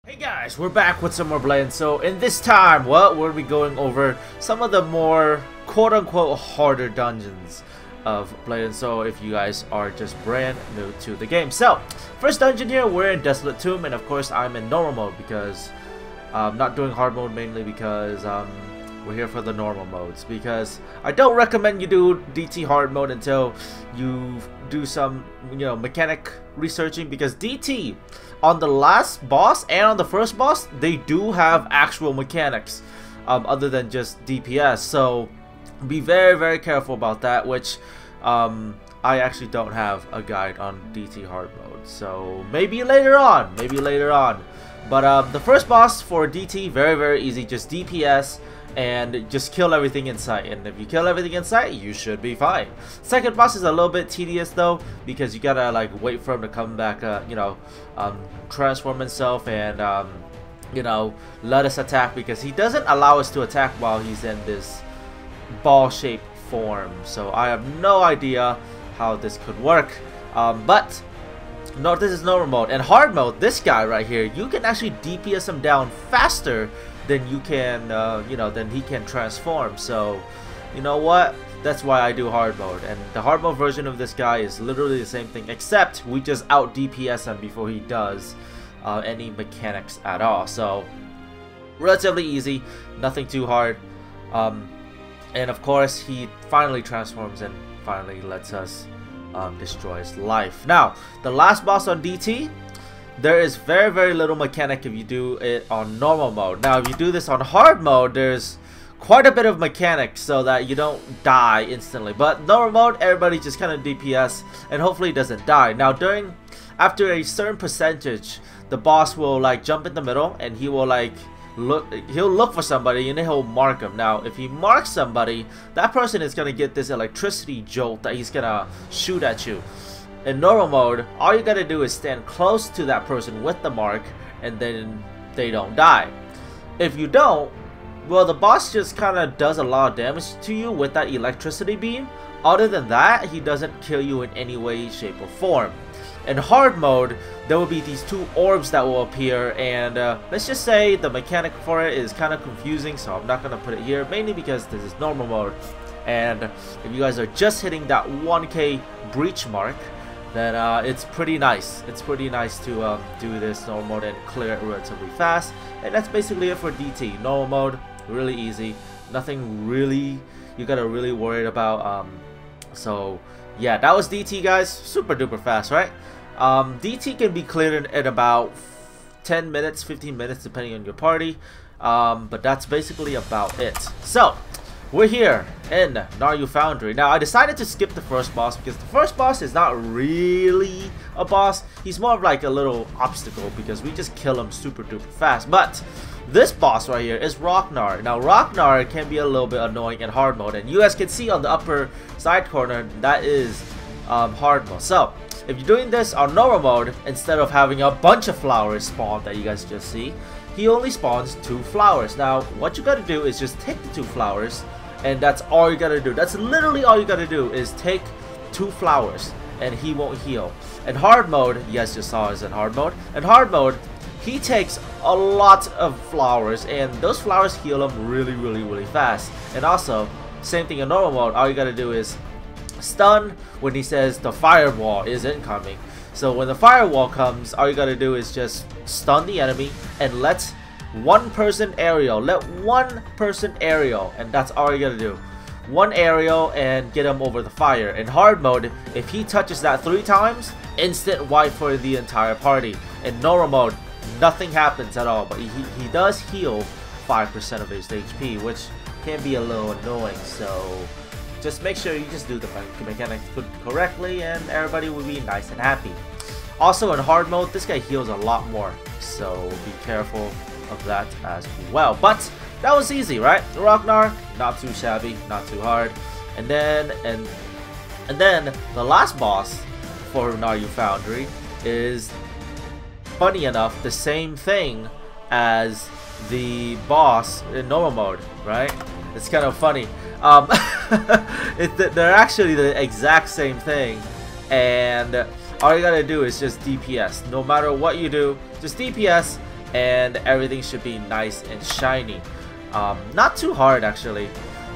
Hey guys, we're back with some more Blade. So in this time, well, we'll be going over some of the more quote-unquote harder dungeons of Blade. So if you guys are just brand new to the game. So, first dungeon here, we're in Desolate Tomb, and of course I'm in normal mode because I'm not doing hard mode, mainly because we're here for the normal modes. Because I don't recommend you do DT hard mode until you do some, mechanic researching, because DT on the last boss and on the first boss, they do have actual mechanics other than just DPS, so be very careful about that, which I actually don't have a guide on DT hard mode, so maybe later on, but the first boss for DT, very easy, just DPS and just kill everything in sight, and if you kill everything in sight, you should be fine. Second boss is a little bit tedious though, because you gotta like wait for him to come back, transform himself and let us attack, because he doesn't allow us to attack while he's in this ball shaped form. So I have no idea how this could work, but no, this is normal mode. And hard mode, this guy right here, you can actually DPS him down faster than you can, than he can transform. So, you know what? That's why I do hard mode. And the hard mode version of this guy is literally the same thing, except we just out DPS him before he does any mechanics at all. So, relatively easy, nothing too hard. And of course, he finally transforms and finally lets us destroy his life. Now, the last boss on DT, there is very little mechanic if you do it on normal mode. Now, if you do this on hard mode, there's quite a bit of mechanics so that you don't die instantly. But normal mode, everybody just kind of DPS and hopefully doesn't die. Now, after a certain percentage, the boss will like jump in the middle and he will like he'll look for somebody and then he'll mark him. Now, if he marks somebody, that person is gonna get this electricity jolt that he's gonna shoot at you. In normal mode, all you gotta do is stand close to that person with the mark, and then they don't die. If you don't, well, the boss just kind of does a lot of damage to you with that electricity beam. Other than that, he doesn't kill you in any way, shape, or form. In hard mode, there will be these two orbs that will appear, and let's just say the mechanic for it is kind of confusing, so I'm not gonna put it here, mainly because this is normal mode. And if you guys are just hitting that 1k breach mark, then it's pretty nice. It's pretty nice to do this normal mode and clear it relatively fast. And that's basically it for DT. Normal mode, really easy. Nothing really you gotta really worry about. So yeah, that was DT, guys. Super duper fast, right? DT can be cleared in about 10 minutes, 15 minutes, depending on your party. But that's basically about it. So, we're here in Naryu Foundry. Now, I decided to skip the first boss because the first boss is not really a boss. He's more of like a little obstacle because we just kill him super duper fast. But this boss right here is Rocknar. Now, Rocknar can be a little bit annoying in hard mode. And you guys can see on the upper side corner, that is hard mode. So, if you're doing this on normal mode, instead of having a bunch of flowers spawn that you guys just see, he only spawns 2 flowers. Now, what you gotta do is just take the 2 flowers, and that's all you gotta do. That's literally all you gotta do is take 2 flowers, and he won't heal. In hard mode, you guys just saw us in hard mode. In hard mode, he takes a lot of flowers, and those flowers heal him really fast. And also, same thing in normal mode, all you gotta do is stun when he says the firewall is incoming. So when the firewall comes, all you gotta do is just stun the enemy and let one person aerial, and that's all you gotta do. One aerial and get him over the fire. In hard mode, if he touches that 3 times, instant wipe for the entire party. In normal mode, nothing happens at all, but he does heal 5% of his HP, which can be a little annoying. So just make sure you just do the mechanics correctly and everybody will be nice and happy. Also in hard mode, this guy heals a lot more, so be careful of that as well. But that was easy, right? Rocknar, not too shabby, not too hard. And then the last boss for Naryu Foundry is, funny enough, the same thing as the boss in normal mode, right? It's kind of funny. They're actually the exact same thing, and all you gotta do is just DPS. No matter what you do, just DPS, and everything should be nice and shiny. Not too hard actually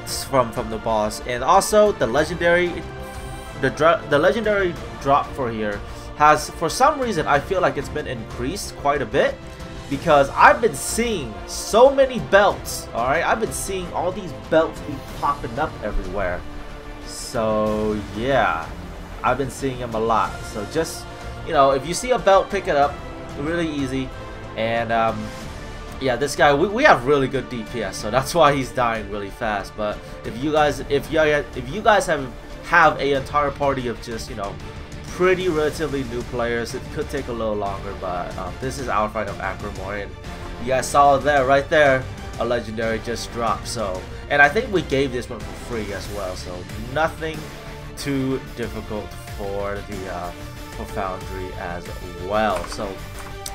from the boss. And also the legendary drop for here has, for some reason, I feel like it's been increased quite a bit, because I've been seeing so many belts. Alright, I've been seeing all these belts be popping up everywhere. So yeah, I've been seeing them a lot. So just, you know, if you see a belt, pick it up. Really easy. And yeah, this guy, we have really good DPS, so that's why he's dying really fast. But if you guys have a entire party of just, you know, pretty relatively new players, it could take a little longer. But this is our fight of Acromore, and you guys saw there, right there, a legendary just dropped. So, and I think we gave this one for free as well, so nothing too difficult for the for Foundry as well. So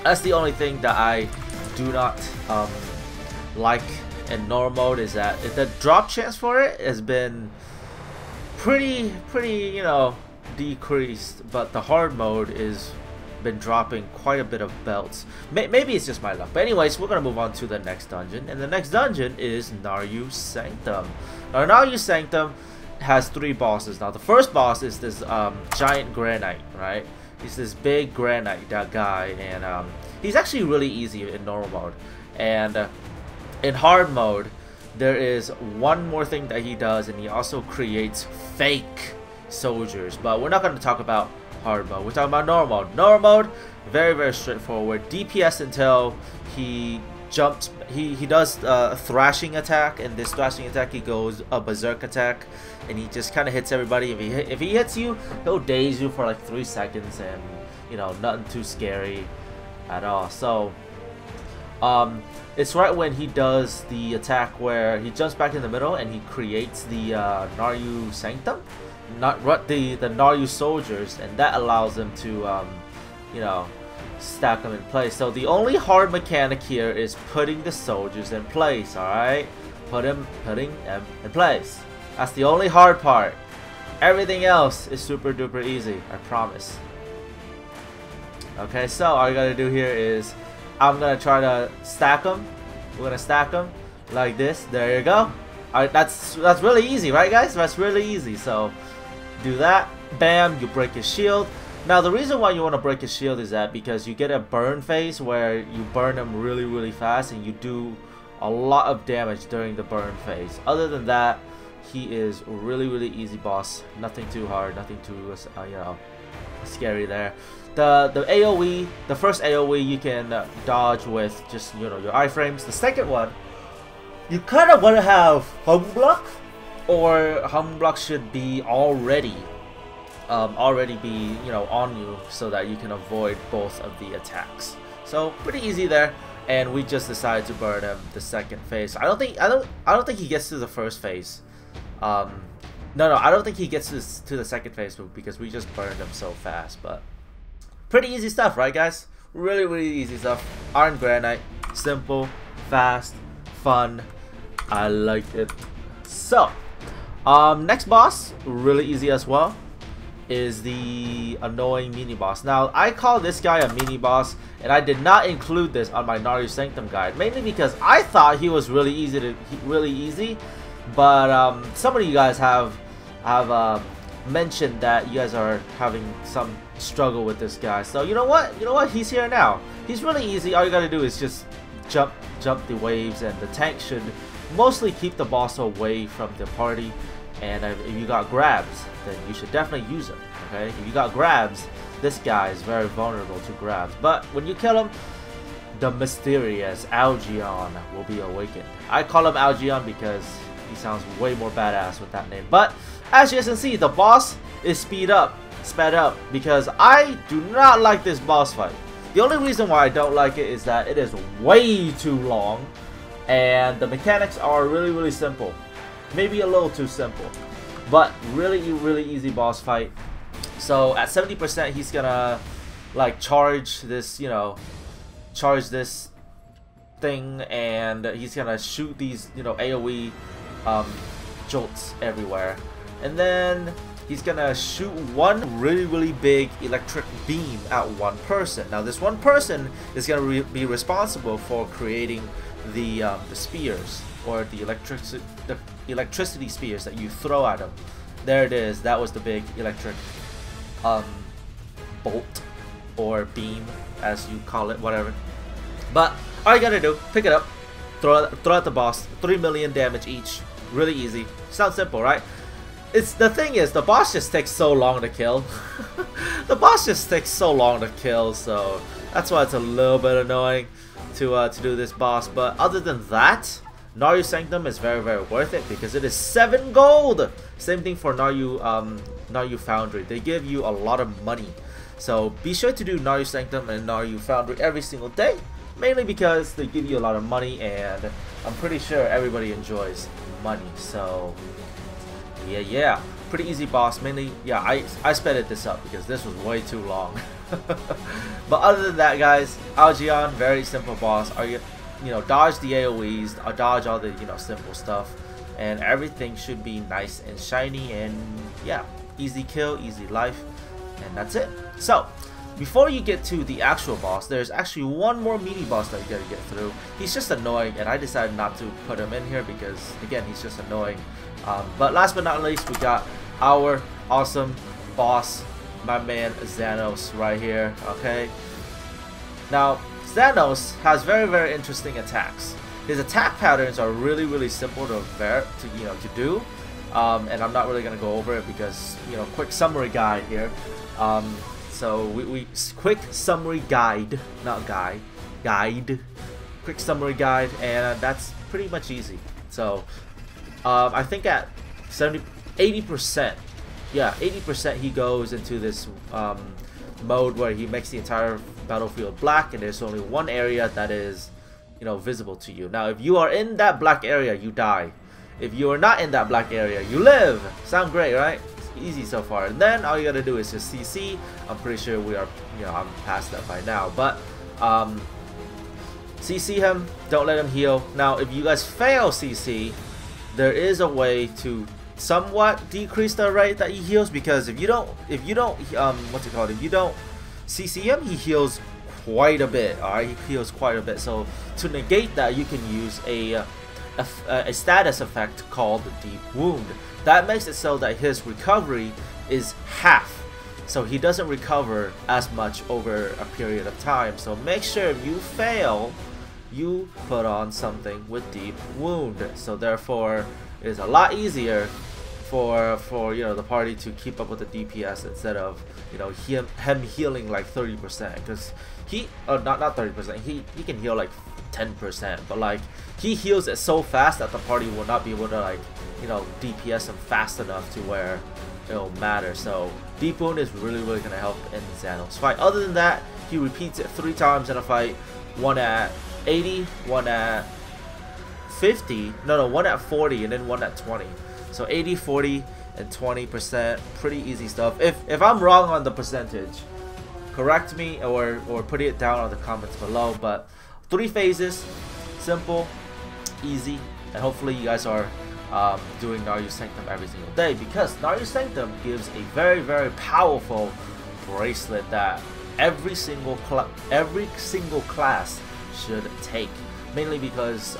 that's the only thing that I do not like in normal mode, is that the drop chance for it has been pretty, you know, decreased, but the hard mode is been dropping quite a bit of belts. Maybe it's just my luck, but anyways, we're gonna move on to the next dungeon, and the next dungeon is Naryu Sanctum. Now Naryu Sanctum has 3 bosses. Now the first boss is this giant granite, right? He's this big granite, that guy, and he's actually really easy in normal mode. And in hard mode, there is one more thing that he does, and he also creates fake soldiers. But we're not going to talk about hard mode. We're talking about normal mode. Normal mode, very straightforward. DPS until he jumps. He does a thrashing attack, and this thrashing attack he goes a berserk attack, and he just kind of hits everybody. If he hits you, he'll daze you for like 3 seconds, and you know, nothing too scary at all. So it's right when he does the attack where he jumps back in the middle and he creates the Naryu Sanctum, the Naryu soldiers, and that allows them to you know, stack them in place. So the only hard mechanic here is putting the soldiers in place. Alright, putting them in place. That's the only hard part. Everything else is super duper easy, I promise. Okay, so all you gotta do here is, I'm gonna try to stack them. We're gonna stack them like this. There you go. Alright, that's really easy, right guys? That's really easy. So do that. Bam, you break his shield. Now the reason why you want to break his shield is that because you get a burn phase where you burn him really fast, and you do a lot of damage during the burn phase. Other than that, he is really easy boss. Nothing too hard, nothing too you know, scary there. The AoE, the first AoE you can dodge with just, you know, your iframes. The second one, you kind of want to have home block, or home block should be already be, you know, on you, so that you can avoid both of the attacks. So pretty easy there, and we just decided to burn him the second phase. I don't think he gets to the first phase. No, I don't think he gets to the second phase because we just burned him so fast. But pretty easy stuff, right guys? Really easy stuff. Iron Granite, simple, fast, fun. I like it. So next boss, really easy as well, is the annoying mini boss. Now I call this guy a mini boss, and I did not include this on my Naryu Sanctum guide, mainly because I thought he was really easy. But some of you guys have mentioned that you guys are having some struggle with this guy. So you know what? He's here now. He's really easy. All you gotta do is just jump the waves, and the tank should mostly keep the boss away from the party. And if you got grabs, then you should definitely use them. Okay, if you got grabs, this guy is very vulnerable to grabs. But when you kill him, the mysterious Algion will be awakened. I call him Algion because he sounds way more badass with that name. But as you can see, the boss is sped up because I do not like this boss fight. The only reason why I don't like it is that it is way too long, and the mechanics are really simple. Maybe a little too simple, but really easy boss fight. So at 70%, he's gonna like charge this, you know, this thing, and he's gonna shoot these, you know, AoE jolts everywhere. And then he's gonna shoot one really big electric beam at one person. Now this one person is gonna be responsible for creating the spears, or the electricity spears that you throw at him. There it is. That was the big electric bolt or beam, as you call it, whatever. But all you gotta do, pick it up, throw at the boss. 3 million damage each. Really easy. Sounds simple, right? The thing is, the boss just takes so long to kill. The boss just takes so long to kill, so that's why it's a little bit annoying to do this boss. But other than that, Naryu Sanctum is very worth it because it is 7 gold. Same thing for Naryu Foundry. They give you a lot of money. So be sure to do Naryu Sanctum and Naryu Foundry every single day, mainly because they give you a lot of money, and I'm pretty sure everybody enjoys money. So yeah, pretty easy boss. Mainly, yeah, I sped this up because this was way too long. But other than that, guys, Algion, very simple boss. Dodge the AoEs, dodge all the simple stuff, and everything should be nice and shiny, and yeah, easy kill, easy life, and that's it. So before you get to the actual boss, there's actually one more mini boss that you gotta get through. He's just annoying, and I decided not to put him in here because, again, he's just annoying. But last but not least, we got our awesome boss, my man Xanos, right here. Okay, now Xanos has very interesting attacks. His attack patterns are really simple to do, and I'm not really gonna go over it because quick summary guide here. So we quick summary guide, not guide, quick summary guide, and that's pretty much easy. So I think at 80%, yeah, 80% he goes into this mode where he makes the entire battlefield black, and there's only one area that is visible to you. Now if you are in that black area, you die. If you are not in that black area, you live. Sound great, right? Easy so far. And then all you gotta do is just CC. I'm pretty sure we are, I'm past that by now, but CC him, don't let him heal. Now if you guys fail CC, there is a way to somewhat decrease the rate that he heals, because if you don't CC him, he heals quite a bit. Alright, he heals quite a bit. So to negate that, you can use a status effect called Deep Wound. That makes it so that his recovery is half, so he doesn't recover as much over a period of time. So make sure if you fail, you put on something with Deep Wound. So therefore, it is a lot easier for the party to keep up with the DPS instead of him healing like 30%, because he not 30%, he can heal like 10%, but like he heals it so fast that the party will not be able to like DPS him fast enough to where it'll matter. So Deep Wound is really gonna help in Xanos' fight. Other than that, he repeats it 3 times in a fight, one at 80, one at 50, one at 40, and then one at 20. So 80, 40, and 20%, pretty easy stuff. If I'm wrong on the percentage, correct me or put it down on the comments below. But 3 phases, simple, easy, and hopefully you guys are doing Naryu Sanctum every single day, because Naryu Sanctum gives a very powerful bracelet that every single class should take, mainly because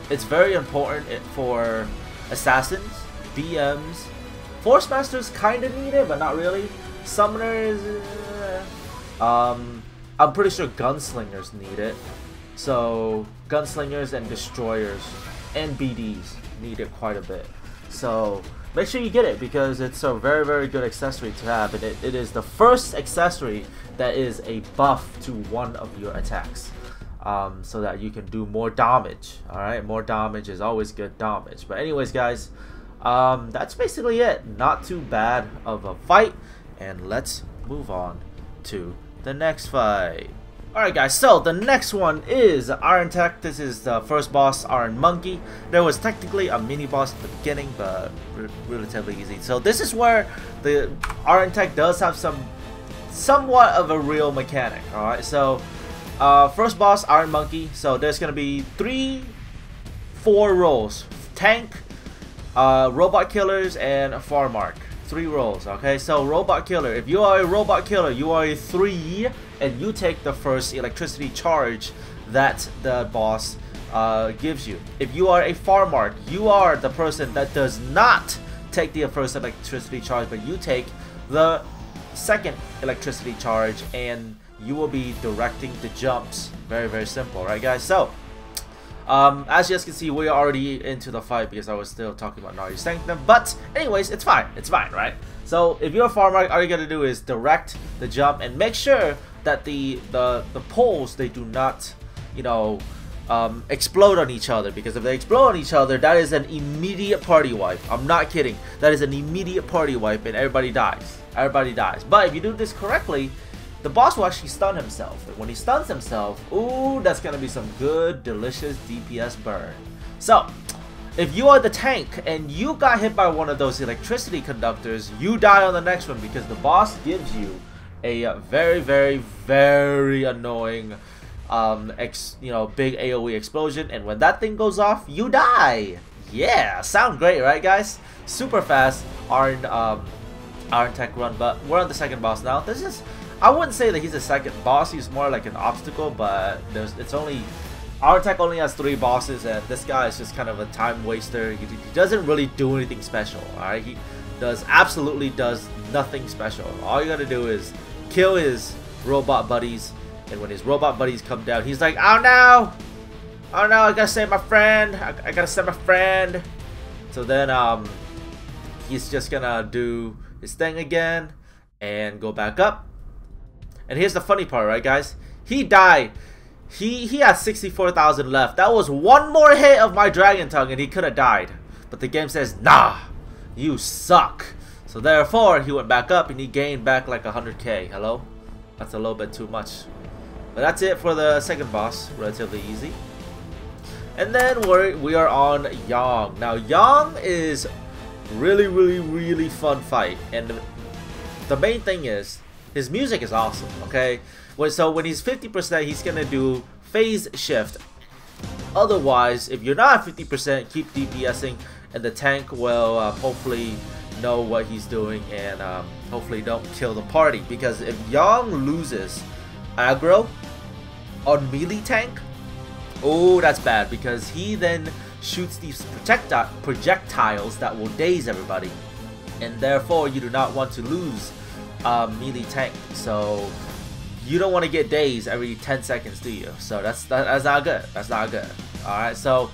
it's very important for assassins, BMs, Force Masters kind of need it, but not really. Summoners, I'm pretty sure Gunslingers need it. So Gunslingers and Destroyers and BDs need it quite a bit. So make sure you get it, because it's a very good accessory to have, and it is the first accessory that is a buff to one of your attacks, so that you can do more damage. Alright, more damage is always good damage. But anyways, guys, that's basically it. Not too bad of a fight, and let's move on to the next fight. Alright guys, so the next one is Iron Tech. This is the first boss, Iron Monkey. There was technically a mini boss at the beginning, but relatively easy. So this is where the Iron Tech does have somewhat of a real mechanic. Alright, so first boss, Iron Monkey. So there's gonna be 4 roles: tank, robot killers, and farm mark. 3 rolls. Okay, so robot killer. If you are a robot killer, you are a 3, and you take the first electricity charge that the boss gives you. If you are a farmer, you are the person that does not take the first electricity charge, but you take the second electricity charge, and you will be directing the jumps. Very, very simple, right, guys? So as you guys can see, we're already into the fight because I was still talking about Naryu Sanctum. But anyways, it's fine, right? So if you're a farmer, all you gotta do is direct the jump and make sure that the poles, they do not, you know, explode on each other, because if they explode on each other, that is an immediate party wipe. I'm not kidding. That is an immediate party wipe, and everybody dies. Everybody dies. But if you do this correctly, the boss will actually stun himself. And when he stuns himself, ooh, that's gonna be some good, delicious DPS burn. So, if you are the tank and you got hit by one of those electricity conductors, you die on the next one, because the boss gives you a very, very, very annoying, you know, big AoE explosion, and when that thing goes off, you die. Yeah, sound great, right, guys? Super fast Iron Tech run, but we're on the second boss now. This is, I wouldn't say that he's a second boss. He's more like an obstacle, but it's only, Iron Tech only has 3 bosses, and this guy is just kind of a time waster. He doesn't really do anything special. All right, he absolutely does nothing special. All you gotta do is kill his robot buddies, and when his robot buddies come down, he's like, oh no, I gotta save my friend. I gotta save my friend. So then he's just gonna do his thing again and go back up. And here's the funny part, right, guys? He died. He had 64,000 left. That was one more hit of my Dragon Tongue and he could have died. But the game says, nah, you suck. So therefore, he went back up and he gained back like 100k. Hello? That's a little bit too much. But that's it for the second boss. Relatively easy. And then we are on Yang. Now, Yang is really, really, really fun fight. And the main thing is, his music is awesome, okay? So when he's 50%, he's gonna do phase shift. Otherwise, if you're not 50%, keep DPSing, and the tank will hopefully know what he's doing and hopefully don't kill the party. Because if Yang loses aggro on melee tank, oh, that's bad, because he then shoots these projectiles that will daze everybody, and therefore you do not want to lose melee tank. So you don't want to get dazed every 10 seconds, do you? So that's not good. That's not good. All right, so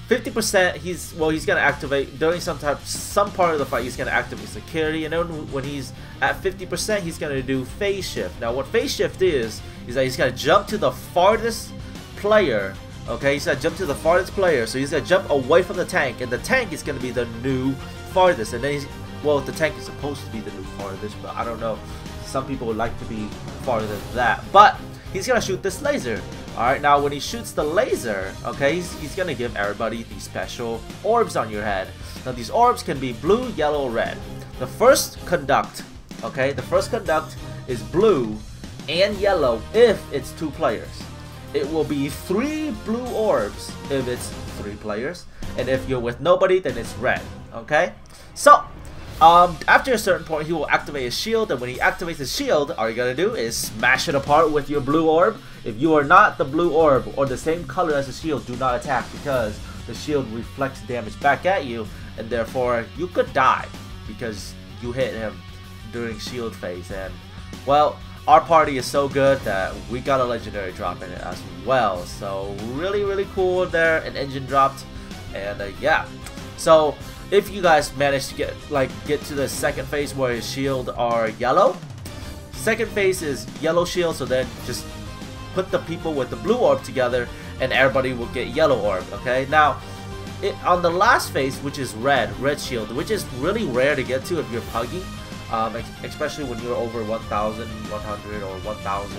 50%, he's gonna activate during some part of the fight. He's gonna activate security, and then when he's at 50%, he's gonna do phase shift. Now, what phase shift is that he's gonna jump to the farthest player. Okay, he's gonna jump to the farthest player, so he's gonna jump away from the tank, and the tank is gonna be the new farthest. And then well, the tank is supposed to be the new farthest, but I don't know. Some people would like to be farther than that. But he's gonna shoot this laser. Alright, now when he shoots the laser, okay, he's gonna give everybody these special orbs on your head. Now these orbs can be blue, yellow, or red. The first conduct, okay, the first conduct is blue and yellow if it's 2 players. It will be 3 blue orbs if it's 3 players. And if you're with nobody, then it's red, okay? So, after a certain point, he will activate his shield, and when he activates his shield, all you gotta do is smash it apart with your blue orb. If you are not the blue orb or the same color as the shield, do not attack, because the shield reflects damage back at you, and therefore you could die because you hit him during shield phase. And well, our party is so good that we got a legendary drop in it as well. So really, really cool there. An engine dropped, and yeah. So if you guys manage to get to the second phase where his shield are yellow, second phase is yellow shield, so then just put the people with the blue orb together and everybody will get yellow orb, okay? Now, on the last phase, which is red shield, which is really rare to get to if you're puggy, especially when you're over 1,100 or 1,000.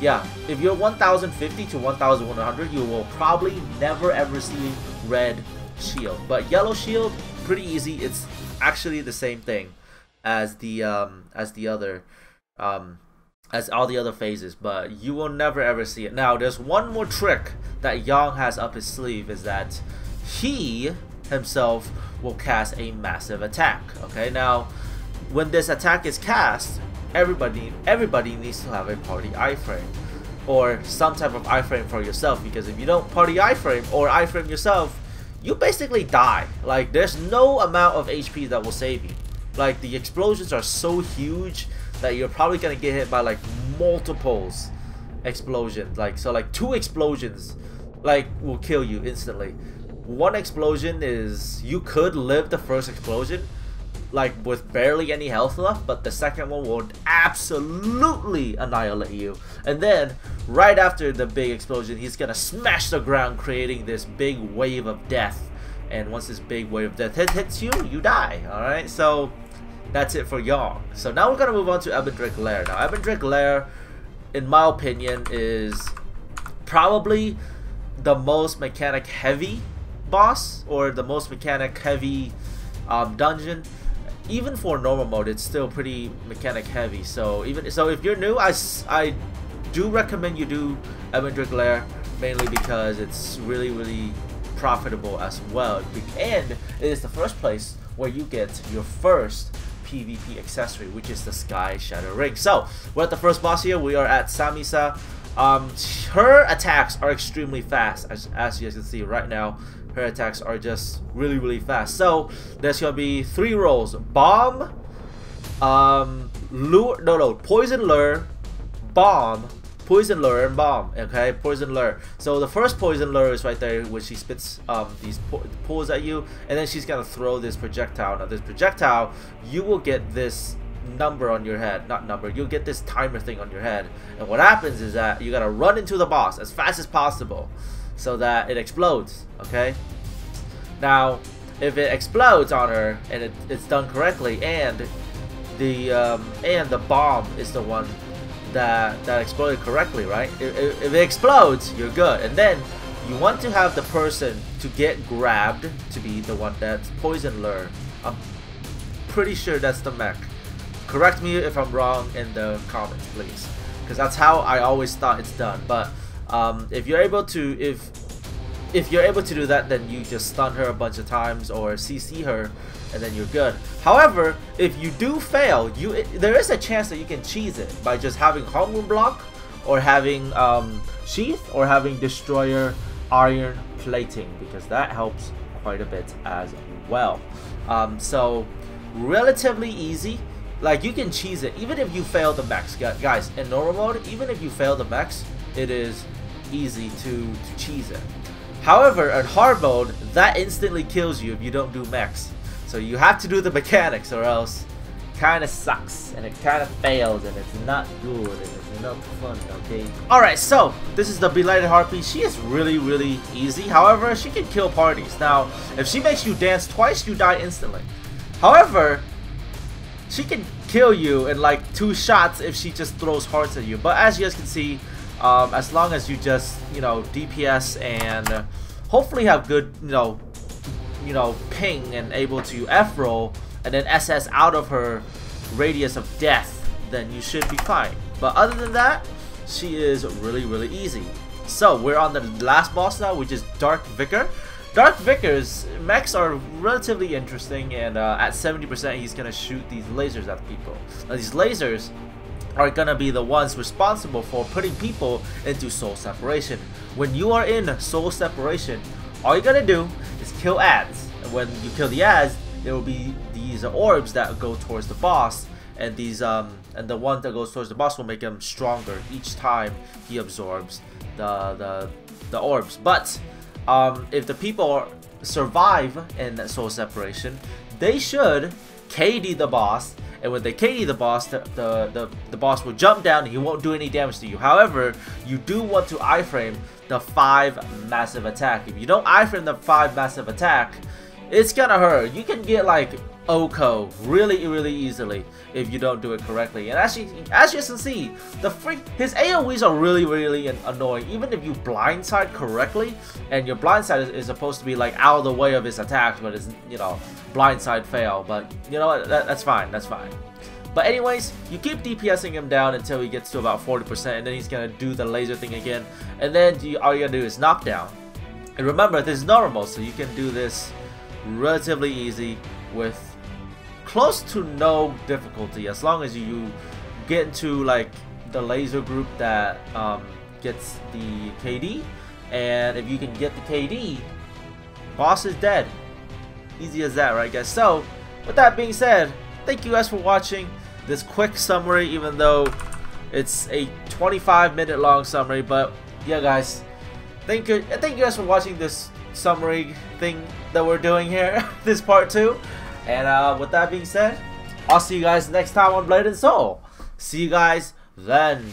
Yeah, if you're 1,050 to 1,100, you will probably never ever see red shield. But yellow shield, pretty easy. It's actually the same thing as all the other phases, but you will never ever see it. Now, there's one more trick that Yang has up his sleeve, is that he himself will cast a massive attack. Okay, now when this attack is cast, everybody needs to have a party iframe or some type of iframe for yourself, because if you don't party iframe or iframe yourself, you basically die. Like, there's no amount of HP that will save you. Like, the explosions are so huge that you're probably gonna get hit by like multiples explosions. Like, so like 2 explosions like will kill you instantly. 1 explosion is, you could live the first explosion like with barely any health left, but the second one will absolutely annihilate you. And then right after the big explosion, he's gonna smash the ground, creating this big wave of death. And once this big wave of death hits you, you die. Alright, so that's it for Yong. So now we're gonna move on to Ebondrick Lair. Now Ebondrick Lair, in my opinion, is probably the most mechanic heavy boss, or the most mechanic heavy dungeon. Even for normal mode, it's still pretty mechanic heavy. So if you're new, I do recommend you do Ebondrick Lair, mainly because it's really profitable as well, and it is the first place where you get your first PvP accessory, which is the Sky Shadow Ring. So we're at the first boss here. We are at Samisa. Her attacks are extremely fast, as you guys can see right now. Her attacks are just really fast. So there's gonna be 3 roles: bomb, poison lure, bomb, poison lure, and bomb. Okay, poison lure. So the first poison lure is right there, when she spits these pulls at you, and then she's gonna throw this projectile. Now this projectile, you will get this number on your head, not number, you'll get this timer thing on your head, and what happens is that you gotta run into the boss as fast as possible so that it explodes. Okay, now if it explodes on her and it's done correctly, and the bomb is the one that exploded correctly, right? If it explodes, you're good. And then you want to have the person to get grabbed to be the one that's poison lure. I'm pretty sure that's the mech. Correct me if I'm wrong in the comments, please, because that's how I always thought it's done. But if you're able to do that, then you just stun her a bunch of times or CC her, and then you're good. However, if you do fail, there is a chance that you can cheese it by just having Homeroom Block, or having Sheath, or having Destroyer Iron Plating, because that helps quite a bit as well. So relatively easy. Like, you can cheese it even if you fail the mechs, guys. In normal mode, even if you fail the mechs, it is easy to cheese it. However, in hard mode, that instantly kills you if you don't do mechs. So you have to do the mechanics, or else it kind of sucks and it kind of fails and it's not good and it's not fun. Okay. All right. So this is the Belated Harpy. She is really easy. However, she can kill parties. Now, if she makes you dance twice, you die instantly. However, she can kill you in like 2 shots if she just throws hearts at you. But as you guys can see, as long as you just, DPS and hopefully have good, ping and able to F roll and then SS out of her radius of death, then you should be fine. But other than that, she is really easy. So we're on the last boss now, which is Dark Vicar. Dark Vicar's mechs are relatively interesting, and at 70% he's gonna shoot these lasers at people. Now these lasers are gonna be the ones responsible for putting people into soul separation. When you are in soul separation, all you gotta do is kill ads. And when you kill the ads, there will be these orbs that go towards the boss, and these and the one that goes towards the boss will make him stronger each time he absorbs the orbs. But if the people survive in soul separation, they should KD the boss, and when they KD the boss, the boss will jump down and he won't do any damage to you. However, you do want to iframe the 5 massive attack. If you don't iframe the 5 massive attack, it's gonna hurt. You can get like Oko really easily if you don't do it correctly. And as you can see, his AoEs are really annoying. Even if you blindside correctly, and your blindside is supposed to be like out of the way of his attacks, but it's blindside fail. But you know what? That's fine. But anyways, you keep DPSing him down until he gets to about 40%, and then he's gonna do the laser thing again, and then all you gotta do is knock down. And remember, this is normal, so you can do this relatively easy with close to no difficulty, as long as you get into like the laser group that gets the KD, and if you can get the KD, boss is dead. Easy as that, right guys? So with that being said, thank you guys for watching this quick summary, even though it's a 25-minute long summary. But yeah guys, thank you guys for watching this summary thing that we're doing here, this part 2. And with that being said, I'll see you guys next time on Blade and Soul. See you guys then.